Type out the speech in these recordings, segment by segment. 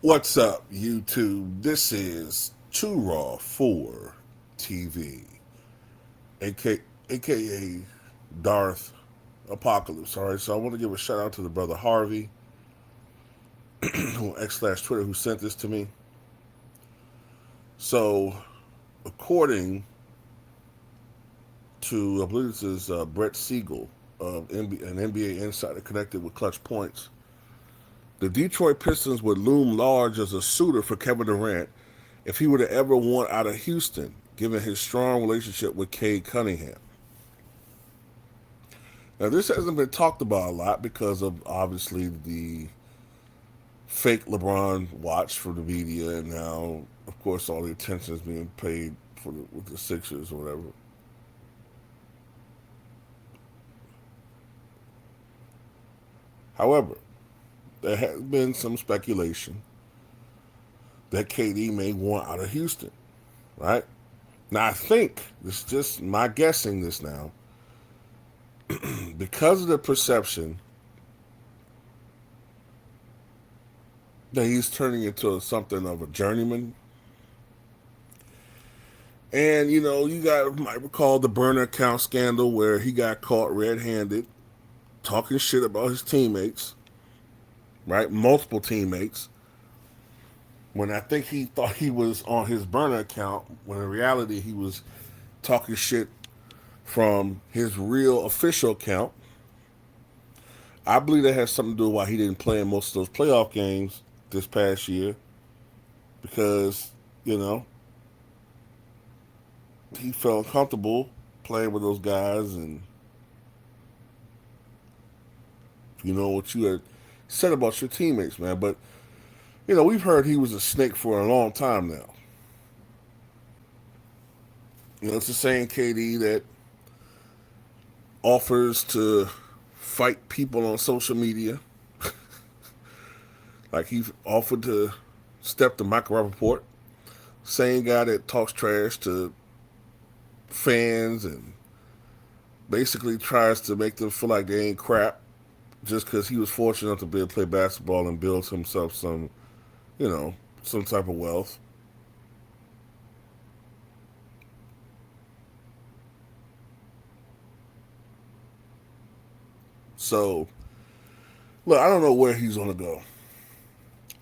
What's up, YouTube? This is Too Raw for TV, aka, aka Darth Apocalypse. All right, so I want to give a shout out to the brother Harvey on X/Twitter who sent this to me. So, according to I believe this is Brett Siegel of an NBA insider connected with Clutch Points, the Detroit Pistons would loom large as a suitor for Kevin Durant if he were to ever want out of Houston, given his strong relationship with Cade Cunningham. Now, this hasn't been talked about a lot because of obviously the fake LeBron watch for the media, and now, of course, all the attention is being paid with the Sixers or whatever. However, there has been some speculation that KD may want out of Houston, right? Now, I think, this is just my guessing this now, because of the perception that he's turning into something of a journeyman. And, might recall the burner account scandal where he got caught red handed talking shit about his teammates, right? Multiple teammates. When I think he thought he was on his burner account, when in reality he was talking shit from his real official account. I believe that has something to do with why he didn't play in most of those playoff games this past year. Because, you know, he felt uncomfortable playing with those guys, and you know what you had said about your teammates, man. But we've heard he was a snake for a long time now. It's the same KD that offers to fight people on social media, like he offered to step to Michael Rappaport. Same guy that talks trash to fans and basically tries to make them feel like they ain't crap just because he was fortunate enough to be able to play basketball and build himself some type of wealth. So, look, I don't know where he's going to go.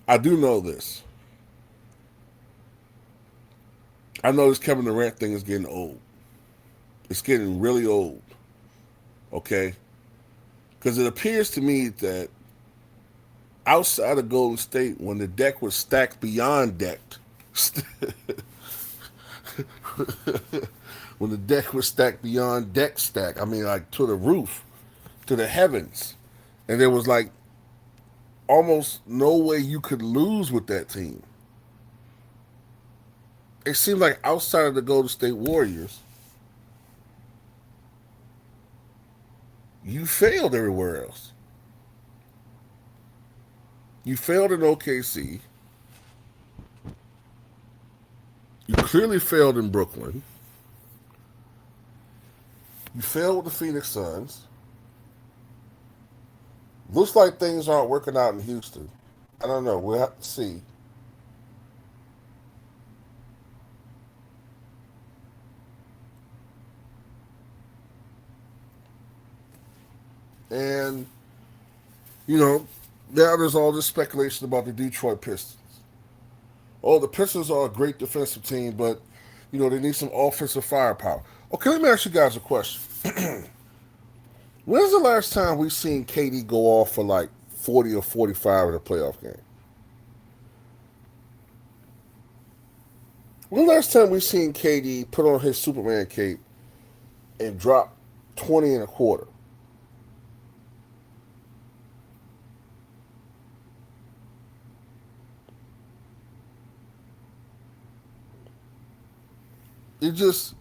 I do know this. I know this Kevin Durant thing is getting old. It's getting really old. Okay? Because it appears to me that outside of Golden State, when the deck was stacked beyond decked, when the deck was stacked beyond deck stack, I mean, like to the roof, to the heavens, and there was like almost no way you could lose with that team. It seemed like outside of the Golden State Warriors, you failed everywhere else. You failed in OKC. You clearly failed in Brooklyn. You failed with the Phoenix Suns. Looks like things aren't working out in Houston. I don't know. We'll have to see. And, now there's all this speculation about the Detroit Pistons. Oh, the Pistons are a great defensive team, but, they need some offensive firepower. Okay, let me ask you guys a question. When's the last time we seen KD go off for like 40 or 45 in a playoff game? When the last time we seen KD put on his Superman cape and drop 20 and a quarter? It just,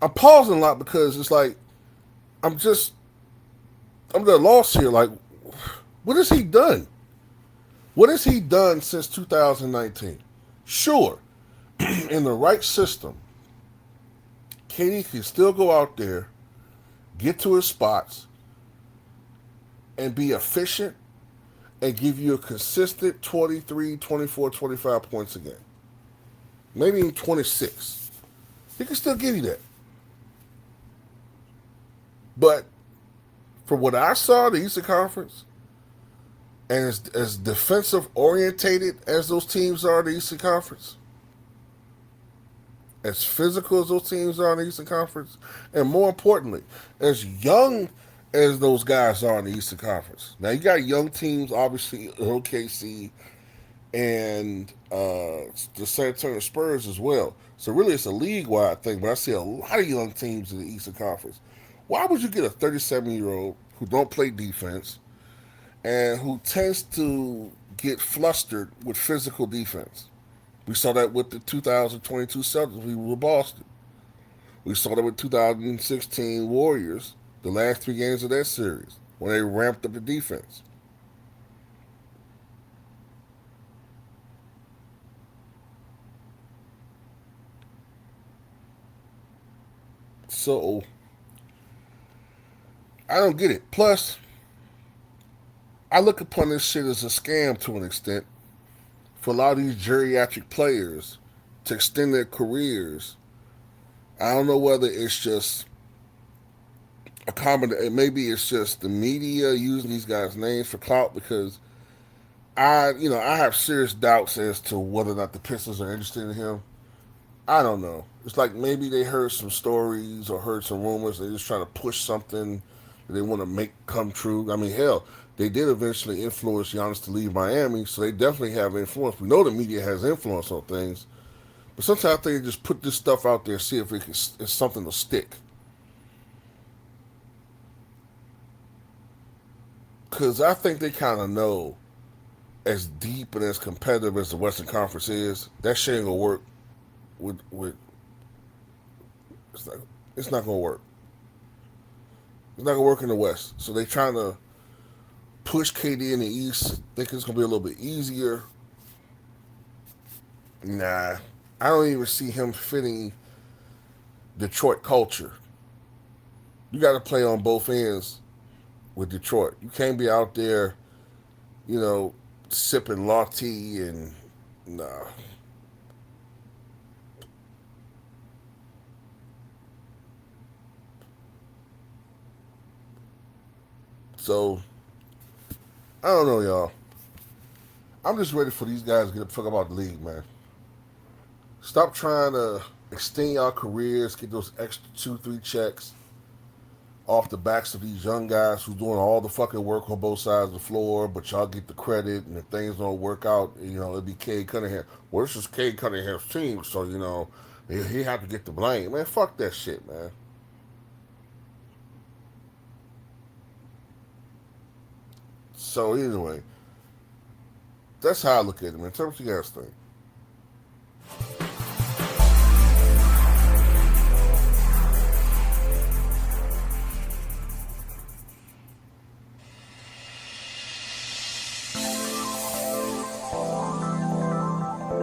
I'm pausing a lot because it's like, I'm just, I'm at a loss here. Like, what has he done? What has he done since 2019? Sure, in the right system, KD can still go out there, get to his spots, and be efficient and give you a consistent 23, 24, 25 points a game. Maybe even 26. He can still give you that. But from what I saw, the Eastern Conference, and as defensive orientated as those teams are in the Eastern Conference, as physical as those teams are in the Eastern Conference, and more importantly, as young as those guys are in the Eastern Conference. Now you got young teams, obviously OKC and the San Antonio Spurs as well. So really, it's a league-wide thing. But I see a lot of young teams in the Eastern Conference. Why would you get a 37-year-old who don't play defense and who tends to get flustered with physical defense? We saw that with the 2022 Celtics. We were Boston. We saw that with 2016 Warriors, the last three games of that series, when they ramped up the defense. So I don't get it. Plus, I look upon this shit as a scam to an extent for a lot of these geriatric players to extend their careers. I don't know whether it's just a common. Maybe it's just the media using these guys' names for clout because I have serious doubts as to whether or not the Pistons are interested in him. I don't know. It's like maybe they heard some stories or heard some rumors. They're just trying to push something that they want to make come true. I mean, hell, they did eventually influence Giannis to leave Miami, so they definitely have influence. We know the media has influence on things, but sometimes I think they just put this stuff out there, see if it's something to stick. Because I think they kind of know, as deep and as competitive as the Western Conference is, that shit ain't gonna work. With it's not gonna work. It's not gonna work in the West. So they trying to push KD in the East, think it's gonna be a little bit easier. Nah, I don't even see him fitting Detroit culture. You got to play on both ends with Detroit. You can't be out there, you know, sipping latte and nah. So I don't know, y'all. I'm just ready for these guys to get the fuck about the league, man. Stop trying to extend your careers, get those extra 2, 3 checks off the backs of these young guys who's doing all the fucking work on both sides of the floor, but y'all get the credit, and if things don't work out, it'd be Cade Cunningham. Well, this is Cade Cunningham's team, so, he had to get the blame. Man, fuck that shit, man. So, anyway, that's how I look at it, man. Tell me what you guys think.